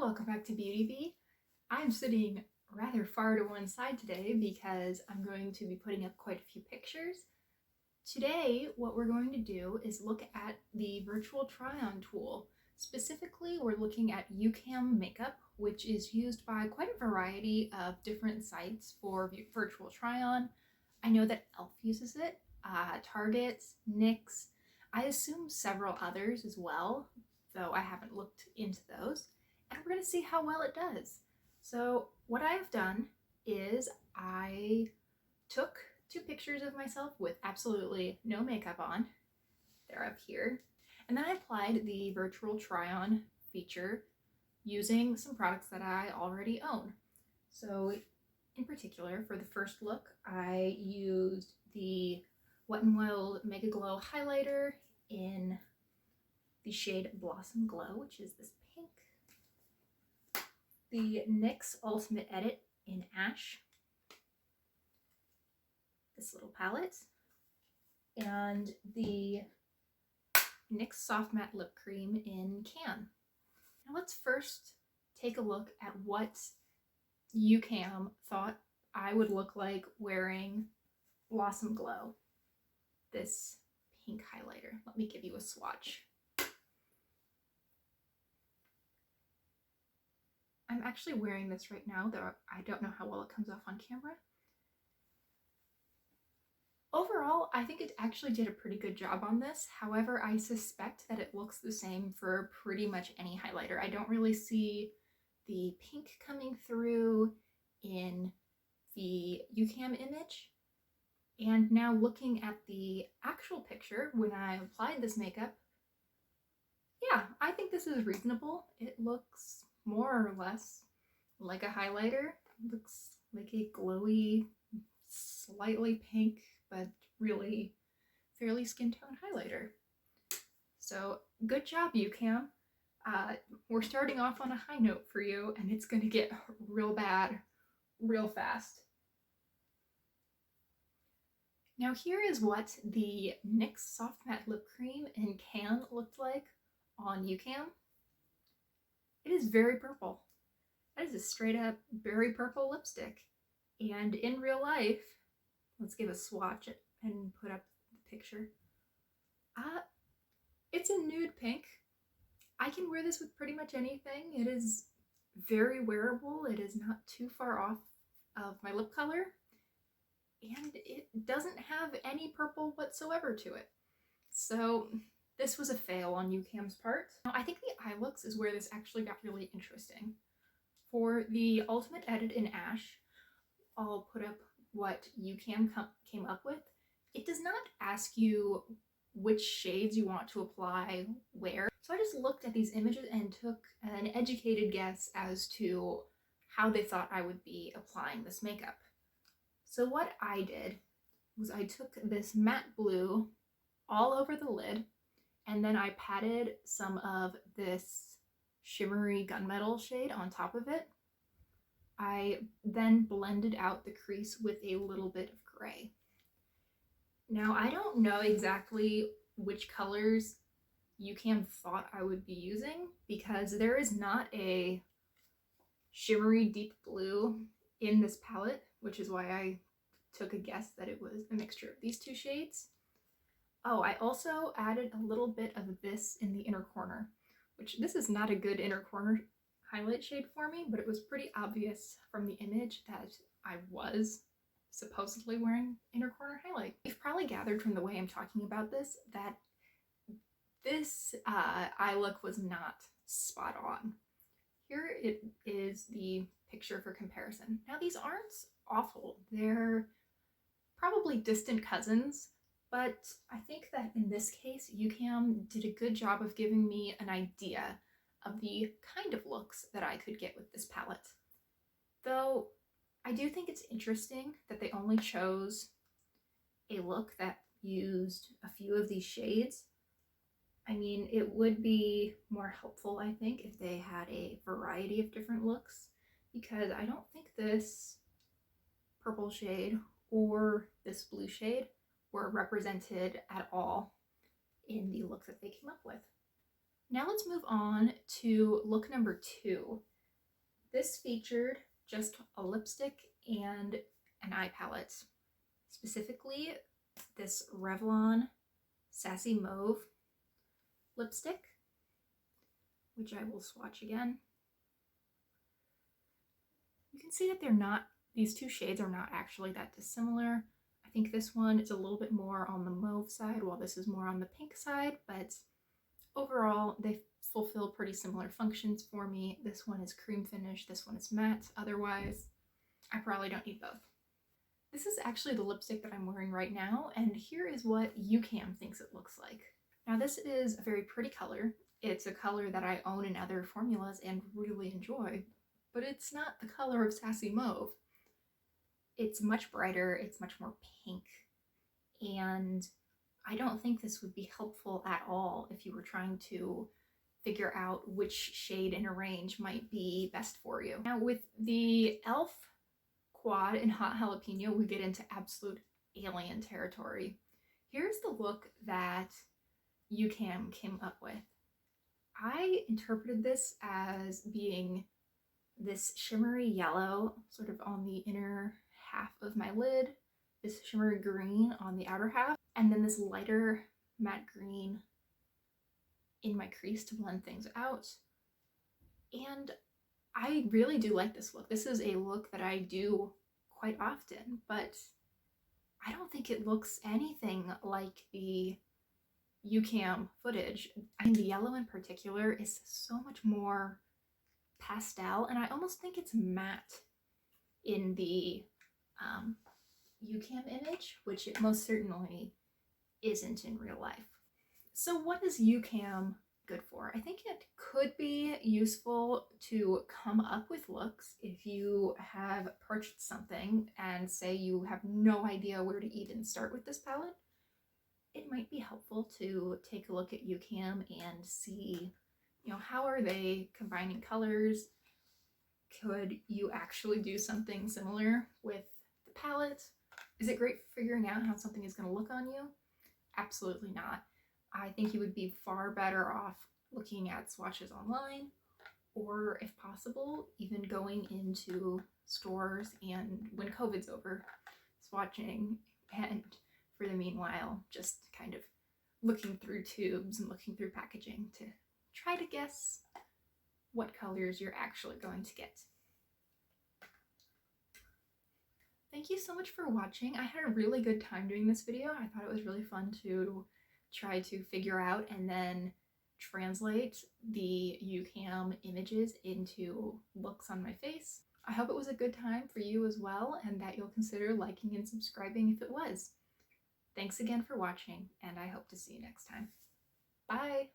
welcome back to Beauty Bee. I'm sitting rather far to one side today because I'm going to be putting up quite a few pictures. Today, what we're going to do is look at the virtual try-on tool. Specifically, we're looking at YouCam Makeup, which is used by quite a variety of different sites for virtual try-on. I know that e.l.f. uses it, Target, NYX, I assume several others as well, though I haven't looked into those. And we're going to see how well it does. So what I've done is I took 2 pictures of myself with absolutely no makeup on. They're up here. And then I applied the virtual try-on feature using some products that I already own. So in particular, for the first look, I used the Wet n Wild Mega Glow highlighter in the shade Blossom Glow, which is this pink. The NYX Ultimate Edit in Ash, this little palette, and the NYX Soft Matte Lip Cream in Can. Now let's first take a look at what UCam thought I would look like wearing Blossom Glow, this pink highlighter. Let me give you a swatch. I'm actually wearing this right now, though I don't know how well it comes off on camera. Overall, I think it actually did a pretty good job on this. However, I suspect that it looks the same for pretty much any highlighter. I don't really see the pink coming through in the YouCam image. And now looking at the actual picture when I applied this makeup, yeah, I think this is reasonable. It looks more or less like a highlighter. It looks like a glowy, slightly pink, but really fairly skin tone highlighter. So good job, YouCam. We're starting off on a high note for you, and it's going to get real bad real fast. Now here is what the NYX Soft Matte Lip Cream in Can looked like on YouCam. It is very purple. That is a straight up berry purple lipstick. And in real life, let's give a swatch and put up the picture. It's a nude pink. I can wear this with pretty much anything. It is very wearable. It is not too far off of my lip color. And it doesn't have any purple whatsoever to it. So this was a fail on YouCam's part. Now I think the eye looks is where this actually got really interesting. For the Ultimate Edit in Ash, I'll put up what YouCam came up with. It does not ask you which shades you want to apply where. So I just looked at these images and took an educated guess as to how they thought I would be applying this makeup. So what I did was I took this matte blue all over the lid, and then I patted some of this shimmery gunmetal shade on top of it. I then blended out the crease with a little bit of gray. Now I don't know exactly which colors YouCam thought I would be using because there is not a shimmery deep blue in this palette, which is why I took a guess that it was a mixture of these 2 shades. Oh, I also added a little bit of this in the inner corner, which this is not a good inner corner highlight shade for me, but it was pretty obvious from the image that I was supposedly wearing inner corner highlight. You've probably gathered from the way I'm talking about this that this eye look was not spot on. Here it is the picture for comparison. Now these aren't awful. They're probably distant cousins, but I think that in this case, YouCam did a good job of giving me an idea of the kind of looks that I could get with this palette. Though I do think it's interesting that they only chose a look that used a few of these shades. I mean, it would be more helpful, I think, if they had a variety of different looks, because I don't think this purple shade or this blue shade were represented at all in the look that they came up with. Now let's move on to look number 2. This featured just a lipstick and an eye palette. Specifically, this Revlon Sassy Mauve lipstick, which I will swatch again. You can see that these two shades are not actually that dissimilar. I think this one is a little bit more on the mauve side, while this is more on the pink side, but overall, they fulfill pretty similar functions for me. This one is cream finish, this one is matte. Otherwise, I probably don't need both. This is actually the lipstick that I'm wearing right now, and here is what UCam thinks it looks like. Now this is a very pretty color. It's a color that I own in other formulas and really enjoy, but it's not the color of Sassy Mauve. It's much brighter, it's much more pink, and I don't think this would be helpful at all if you were trying to figure out which shade in a range might be best for you. Now with the e.l.f. Quad and Hot Jalapeno, we get into absolute alien territory. Here's the look that UCam came up with. I interpreted this as being this shimmery yellow sort of on the inner half of my lid, this shimmery green on the outer half, and then this lighter matte green in my crease to blend things out. And I really do like this look. This is a look that I do quite often, but I don't think it looks anything like the UCam footage. I mean, the yellow in particular is so much more pastel, and I almost think it's matte in the UCam image, which it most certainly isn't in real life. So what is UCam good for? I think it could be useful to come up with looks if you have purchased something and say you have no idea where to even start with this palette. It might be helpful to take a look at UCam and see, how are they combining colors? Could you actually do something similar with the palette? Is it great for figuring out how something is going to look on you? Absolutely not. I think you would be far better off looking at swatches online, or if possible, even going into stores and when COVID's over, swatching, and for the meanwhile, just kind of looking through tubes and looking through packaging to try to guess what colors you're actually going to get. Thank you so much for watching. I had a really good time doing this video. I thought it was really fun to try to figure out and then translate the UCam images into looks on my face. I hope it was a good time for you as well, and that you'll consider liking and subscribing if it was. Thanks again for watching, and I hope to see you next time. Bye!